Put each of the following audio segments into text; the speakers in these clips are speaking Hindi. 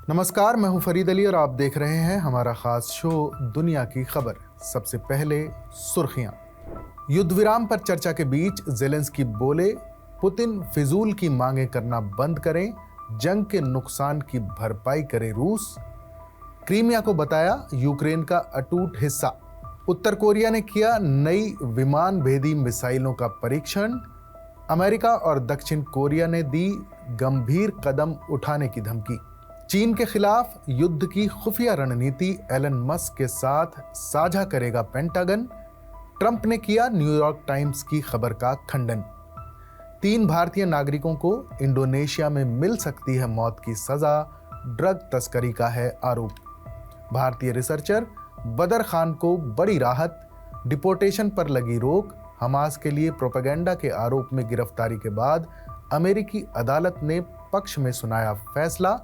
नमस्कार, मैं हूं फरीद अली और आप देख रहे हैं हमारा खास शो दुनिया की खबर। सबसे पहले सुर्खियां। युद्ध विराम पर चर्चा के बीच जेलेंस्की बोले, पुतिन फिजूल की मांगे करना बंद करें, जंग के नुकसान की भरपाई करे रूस। क्रीमिया को बताया यूक्रेन का अटूट हिस्सा। उत्तर कोरिया ने किया नई विमान भेदी मिसाइलों का परीक्षण। अमेरिका और दक्षिण कोरिया ने दी गंभीर कदम उठाने की धमकी। चीन के खिलाफ युद्ध की खुफिया रणनीति एलन मस्क के साथ साझा करेगा पेंटागन। ट्रंप ने किया न्यूयॉर्क टाइम्स की खबर का खंडन। 3 भारतीय नागरिकों को इंडोनेशिया में मिल सकती है मौत की सजा, ड्रग तस्करी का है आरोप। भारतीय रिसर्चर बदर खान को बड़ी राहत, डिपोर्टेशन पर लगी रोक। हमास के लिए प्रोपेगेंडा के आरोप में गिरफ्तारी के बाद अमेरिकी अदालत ने पक्ष में सुनाया फैसला।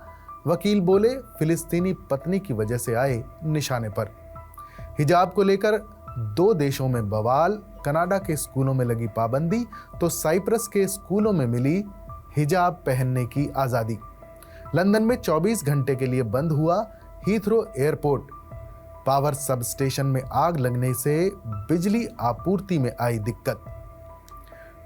वकील बोले, फिलिस्तीनी पत्नी की वजह से आए निशाने पर। हिजाब को लेकर 2 देशों में बवाल। कनाडा के स्कूलों में लगी पाबंदी तो साइप्रस के स्कूलों में मिली हिजाब पहनने की आज़ादी। लंदन में 24 घंटे के लिए बंद हुआ Heathrow airport. Power sub station में आग लगने से बिजली आपूर्ति में आई दिक्कत।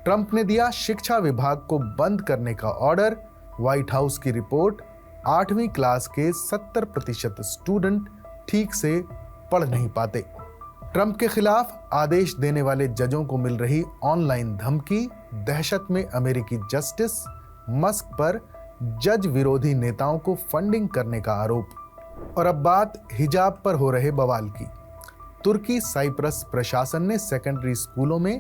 ट्रंप ने दिया शिक्षा विभाग को बंद करने का ऑर्डर। व्हाइट हाउस की रिपोर्ट, 8वीं क्लास के 70% स्टूडेंट ठीक से पढ़ नहीं पाते। ट्रंप के खिलाफ आदेश देने वाले जजों को मिल रही ऑनलाइन धमकी। दहशत में अमेरिकी जस्टिस। मस्क पर जज विरोधी नेताओं को फंडिंग करने का आरोप। और अब बात हिजाब पर हो रहे बवाल की। तुर्की साइप्रस प्रशासन ने सेकेंडरी स्कूलों में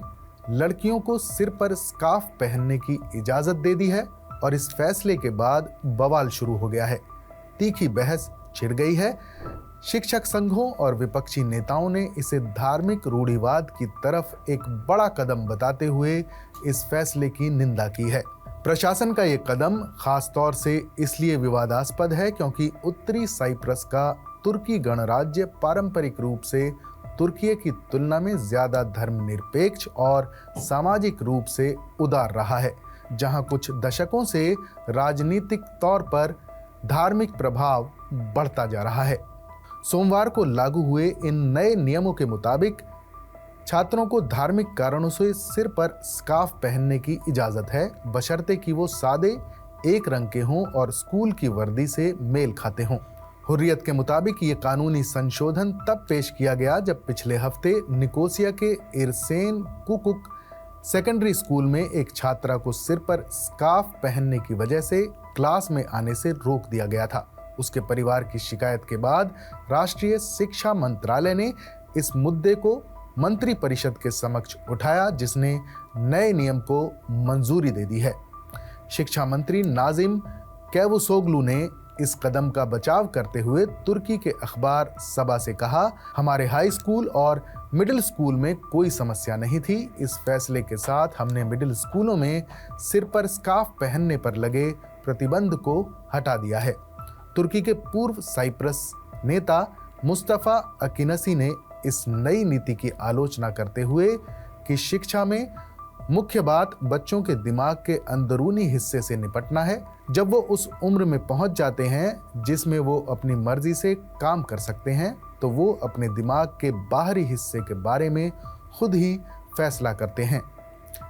लड़कियों को सिर पर स्कार्फ पहनने की इजाजत दे दी है और इस फैसले के बाद बवाल शुरू हो गया है। तीखी बहस छिड़ गई है। शिक्षक संघों और विपक्षी नेताओं ने इसे धार्मिक रूढ़िवाद की तरफ एक बड़ा कदम बताते हुए इस फैसले की निंदा की है। प्रशासन का ये कदम खास तौर से इसलिए विवादास्पद है क्योंकि उत्तरी साइप्रस का तुर्की गणराज्य पारंपरिक रूप से तुर्की की तुलना में ज्यादा धर्मनिरपेक्ष और सामाजिक रूप से उदार रहा है, जहां कुछ दशकों से राजनीतिक तौर पर धार्मिक प्रभाव बढ़ता जा रहा है। सोमवार को लागू हुए इन नए नियमों के मुताबिक छात्रों को धार्मिक कारणों से सिर पर स्कार्फ पहनने की इजाजत है, बशर्ते कि वो सादे एक रंग के हों और स्कूल की वर्दी से मेल खाते हों। हुर्रियत के मुताबिक ये कानूनी संशोधन तब पेश किया गया जब पिछले हफ्ते निकोसिया के इरसेन कुकुक सेकेंडरी स्कूल में एक छात्रा को सिर पर स्कार्फ पहनने की वजह से क्लास में आने से रोक दिया गया था। उसके परिवार की शिकायत के बाद राष्ट्रीय शिक्षा मंत्रालय ने इस मुद्दे को मंत्री परिषद के समक्ष उठाया, जिसने नए नियम को मंजूरी दे दी है। शिक्षा मंत्री नाजिम कैवुसोग्लू ने इस कदम का बचाव करते हुए तुर्की के अखबार सबा से कहा, हमारे हाई स्कूल और मिडिल स्कूल में कोई समस्या नहीं थी। इस फैसले के साथ हमने मिडिल स्कूलों में सिर पर स्कार्फ पहनने पर लगे प्रतिबंध को हटा दिया है। तुर्की के पूर्व साइप्रस नेता मुस्तफा अकीनसी ने इस नई नीति की आलोचना करते हुए कि शिक्षा में मुख्य बात बच्चों के दिमाग के अंदरूनी हिस्से से निपटना है। जब वो उस उम्र में पहुंच जाते हैं जिसमें वो अपनी मर्जी से काम कर सकते हैं, तो वो अपने दिमाग के बाहरी हिस्से के बारे में खुद ही फैसला करते हैं।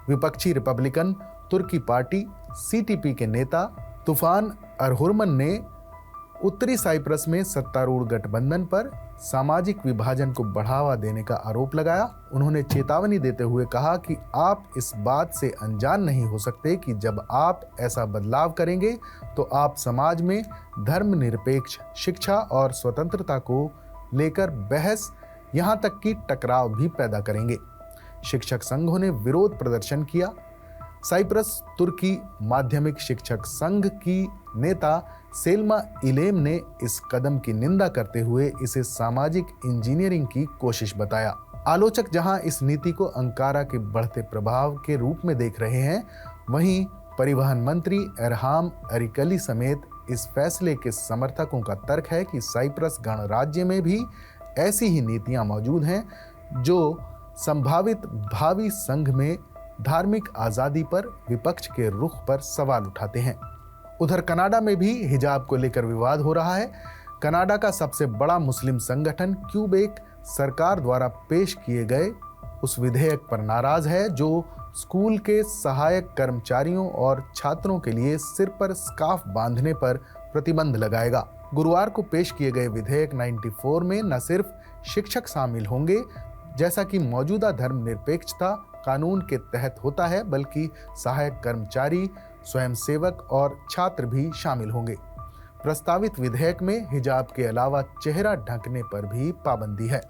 विपक्षी रिपब्लिकन तुर्की पार्टी सीटीपी के नेता तूफान अरहुरमन ने उत्तरी साइप्रस में सत्तारूढ़ गठबंधन पर सामाजिक विभाजन को बढ़ावा देने का आरोप लगाया। उन्होंने चेतावनी देते हुए कहा कि आप इस बात से अनजान नहीं हो सकते कि जब आप ऐसा बदलाव करेंगे तो आप समाज में धर्मनिरपेक्ष शिक्षा और स्वतंत्रता को लेकर बहस, यहां तक कि टकराव भी पैदा करेंगे। शिक्षक संघों ने विरोध प्रदर्शन किया। साइप्रस तुर्की माध्यमिक शिक्षक संघ की नेता सेल्मा इलेम ने इस कदम की निंदा करते हुए इसे सामाजिक इंजीनियरिंग की कोशिश बताया। आलोचक जहां इस नीति को अंकारा के बढ़ते प्रभाव के रूप में देख रहे हैं, वहीं परिवहन मंत्री एरहाम अरिकली समेत इस फैसले के समर्थकों का तर्क है कि साइप्रस गणराज्य में भी ऐसी ही नीतियां मौजूद हैं जो संभावित भावी संघ में धार्मिक आज़ादी पर विपक्ष के रुख पर सवाल उठाते हैं। उधर कनाडा में भी हिजाब को लेकर विवाद हो रहा है। कनाडा का सबसे बड़ा मुस्लिम संगठन क्यूबेक सरकार द्वारा पेश किए गए उस विधेयक पर नाराज है जो स्कूल के सहायक कर्मचारियों और छात्रों के लिए सिर पर स्कार्फ बांधने पर प्रतिबंध लगाएगा। गुरुवार को पेश किए गए विधेयक 94 में न सिर्फ शिक्षक शामिल होंगे, जैसा कि मौजूदा धर्मनिरपेक्षता कानून के तहत होता है, बल्कि सहायक कर्मचारी, स्वयंसेवक और छात्र भी शामिल होंगे। प्रस्तावित विधेयक में हिजाब के अलावा चेहरा ढकने पर भी पाबंदी है।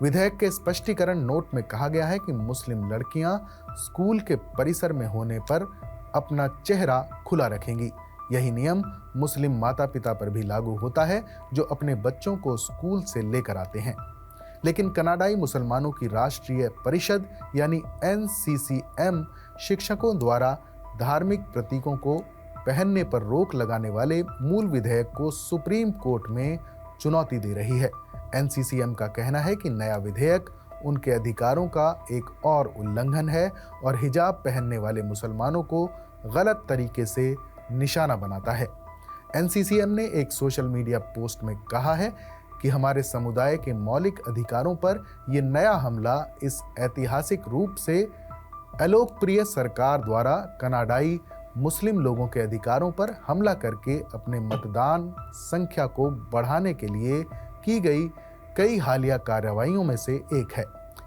विधेयक के स्पष्टीकरण नोट में कहा गया है कि मुस्लिम लड़कियां स्कूल के परिसर में होने पर अपना चेहरा खुला रखेंगी। यही नियम मुस्लिम माता पिता पर भी लागू होता है जो अपने बच्चों को स्कूल से लेकर आते हैं। लेकिन कनाडाई मुसलमानों की राष्ट्रीय परिषद यानी NCCM शिक्षकों द्वारा धार्मिक प्रतीकों को पहनने पर रोक लगाने वाले मूल विधेयक को सुप्रीम कोर्ट में चुनौती दे रही है। NCCM का कहना है कि नया विधेयक उनके अधिकारों का एक और उल्लंघन है और हिजाब पहनने वाले मुसलमानों को गलत तरीके से निशाना बनाता है। NCCM ने एक सोशल मीडिया पोस्ट में कहा है कि हमारे समुदाय के मौलिक अधिकारों पर यह नया हमला इस ऐतिहासिक रूप से अलोकप्रिय सरकार द्वारा कनाडाई मुस्लिम लोगों के अधिकारों पर हमला करके अपने मतदान संख्या को बढ़ाने के लिए की गई कई हालिया कार्रवाइयों में से एक है।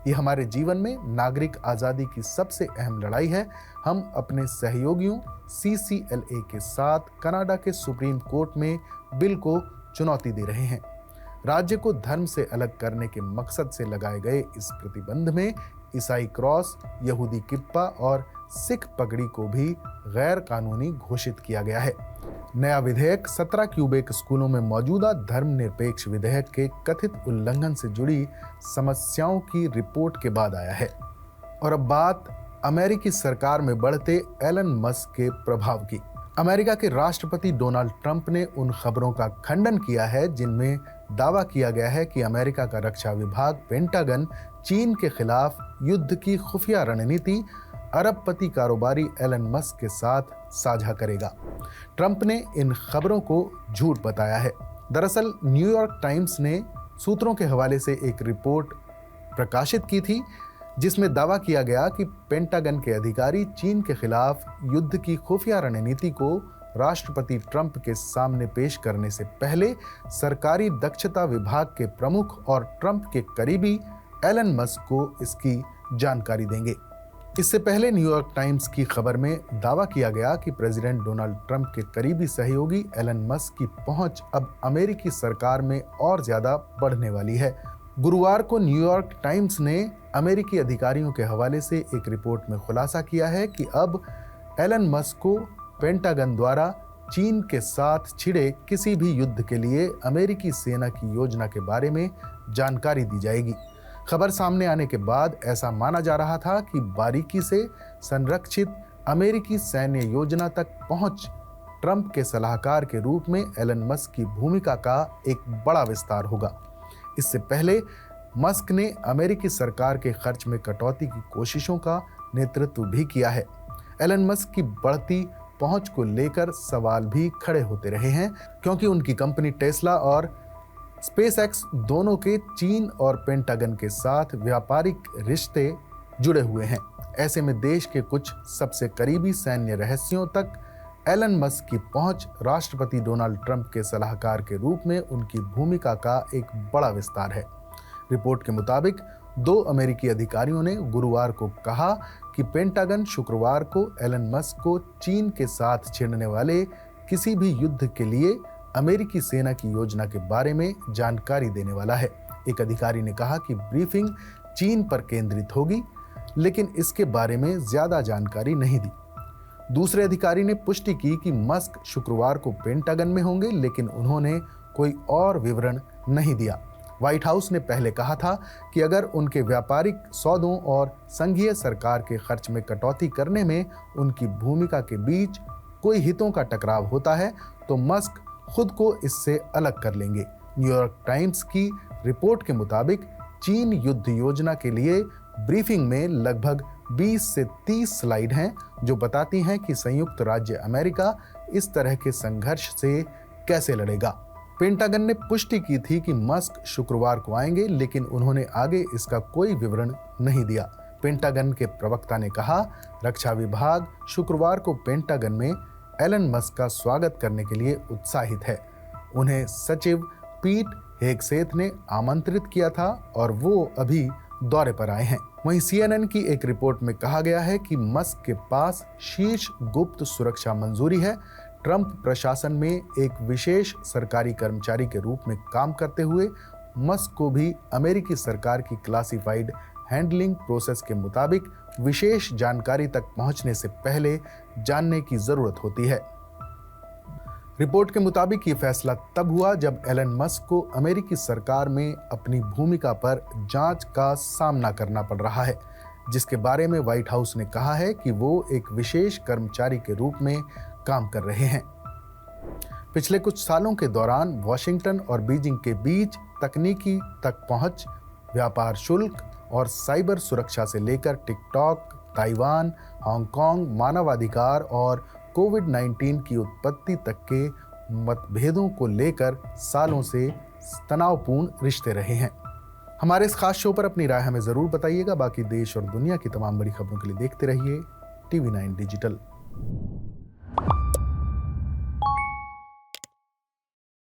ये हमारे जीवन में नागरिक आज़ादी की सबसे अहम लड़ाई है। हम अपने सहयोगियों CCLA के साथ कनाडा के सुप्रीम कोर्ट में बिल को चुनौती दे रहे हैं। राज्य को धर्म से अलग करने के मकसद से लगाए गए इस प्रतिबंध में ईसाई क्रॉस, यहूदी किप्पा और सिख पगड़ी को भी गैर कानूनी घोषित किया गया है। नया विधेयक 17 क्यूबेक स्कूलों में मौजूदा धर्मनिरपेक्ष विधेयक के कथित उल्लंघन से जुड़ी समस्याओं की रिपोर्ट के बाद आया है। और अब बात अमेरिकी सरकार में बढ़ते एलन मस्क के प्रभाव की। अमेरिका के राष्ट्रपति डोनाल्ड ट्रंप ने उन खबरों का खंडन किया है जिनमें दावा किया गया है कि अमेरिका का रक्षा विभाग पेंटागन चीन के खिलाफ युद्ध की खुफिया रणनीति अरबपति कारोबारी एलन मस्क के साथ साझा करेगा। ट्रंप ने इन खबरों को झूठ बताया है। दरअसल न्यूयॉर्क टाइम्स ने सूत्रों के हवाले से एक रिपोर्ट प्रकाशित की थी जिसमें दावा किया गया कि पेंटागन के अधिकारी चीन के खिलाफ युद्ध की खुफिया रणनीति को राष्ट्रपति ट्रंप के सामने पेश करने से पहले सरकारी दक्षता विभाग के प्रमुख और ट्रंप के करीबी एलन मस्क को इसकी जानकारी देंगे। इससे पहले न्यूयॉर्क टाइम्स की खबर में दावा किया गया कि प्रेसिडेंट डोनाल्ड ट्रंप के करीबी सहयोगी एलन मस्क की पहुंच अब अमेरिकी सरकार में और ज्यादा बढ़ने वाली है। गुरुवार को न्यूयॉर्क टाइम्स ने अमेरिकी अधिकारियों के हवाले से एक रिपोर्ट में खुलासा किया है कि अब एलन मस्क को पेंटागन द्वारा चीन के साथ छिड़े किसी भी युद्ध के लिए अमेरिकी सेना की योजना के बारे में जानकारी दी जाएगी। खबर सामने आने के बाद ऐसा माना जा रहा था कि बारीकी से संरक्षित अमेरिकी सैन्य योजना तक पहुंच ट्रंप के सलाहकार के रूप में एलन मस्क की भूमिका का एक बड़ा विस्तार होगा। इससे पहले मस्क ने अमेरिकी सरकार के खर्च में कटौती की कोशिशों का नेतृत्व भी किया है। एलन मस्क की बढ़ती पहुंच को लेकर सवाल भी खड़े होते रहे हैं क्योंकि उनकी कंपनी टेस्ला और स्पेसएक्स दोनों के चीन और पेंटागन के साथ व्यापारिक रिश्ते जुड़े हुए हैं। ऐसे में देश के कुछ सबसे करीबी सैन्य रहस्यों तक एलन मस्क की पहुंच राष्ट्रपति डोनाल्ड ट्रंप के सलाहकार के रूप में उनकी भूमिका का एक बड़ा विस्तार है। रिपोर्ट के मुताबिक 2 अमेरिकी अधिकारियों ने गुरुवार को कहा कि पेंटागन शुक्रवार को एलन मस्क को चीन के साथ छिड़ने वाले किसी भी युद्ध के लिए अमेरिकी सेना की योजना के बारे में जानकारी देने वाला है। एक अधिकारी ने कहा कि ब्रीफिंग चीन पर केंद्रित होगी, लेकिन इसके बारे में ज्यादा जानकारी नहीं दी। दूसरे अधिकारी ने पुष्टि की कि मस्क शुक्रवार को पेंटागन में होंगे, लेकिन उन्होंने कोई और विवरण नहीं दिया। व्हाइट हाउस ने पहले कहा था कि अगर उनके व्यापारिक सौदों और संघीय सरकार के खर्च में कटौती करने में उनकी भूमिका के बीच कोई हितों का टकराव होता है तो मस्क खुद को इससे अलग कर लेंगे। न्यूयॉर्क टाइम्स की रिपोर्ट के मुताबिक चीन युद्ध योजना के लिए ब्रीफिंग में लगभग 20 से 30 स्लाइड हैं जो बताती हैं कि संयुक्त राज्य अमेरिका इस तरह के संघर्ष से कैसे लड़ेगा। पेंटागन ने पुष्टि की थी कि मस्क शुक्रवार को आएंगे, लेकिन उन्होंने आगे इसका कोई विवरण नहीं दिया। पेंटागन के प्रवक्ता ने कहा, रक्षा विभाग शुक्रवार को पेंटागन में एलन मस्क का स्वागत करने के लिए उत्साहित है। उन्हें सचिव पीट हेगसेथ ने आमंत्रित किया था और वो अभी दौरे पर आए हैं। वहीं CNN की एक रिपोर्ट में कहा गया है कि मस्क के पास शीर्ष गुप्त सुरक्षा मंजूरी है। ट्रंप प्रशासन में एक विशेष सरकारी कर्मचारी के रूप में काम करते हुए मस्क को भी अमेरिकी सरकार की क्लासिफाइड हैंडलिंग प्रोसेस के मुताबिक विशेष जानकारी तक पहुंचने से पहले जानने की जरूरत होती है। रिपोर्ट के मुताबिक ये फैसला तब हुआ जब एलन मस्क को अमेरिकी सरकार में अपनी भूमिका पर जांच का सामना करना पड़ रहा है, जिसके बारे में व्हाइट हाउस ने कहा है कि वो एक विशेष कर्मचारी के रूप में काम कर रहे हैं। पिछले कुछ सालों के दौरान वॉशिंगटन और बीजिंग के बीच तकनीकी तक पहुंच, व्यापार शुल्क और साइबर सुरक्षा से लेकर टिकटॉक, ताइवान, हांगकांग, मानवाधिकार और कोविड-19 की उत्पत्ति तक के मतभेदों को लेकर सालों से तनावपूर्ण रिश्ते रहे हैं। हमारे इस खास शो पर अपनी राय हमें जरूर बताइएगा। बाकी देश और दुनिया की तमाम बड़ी खबरों के लिए देखते रहिए TV9 डिजिटल।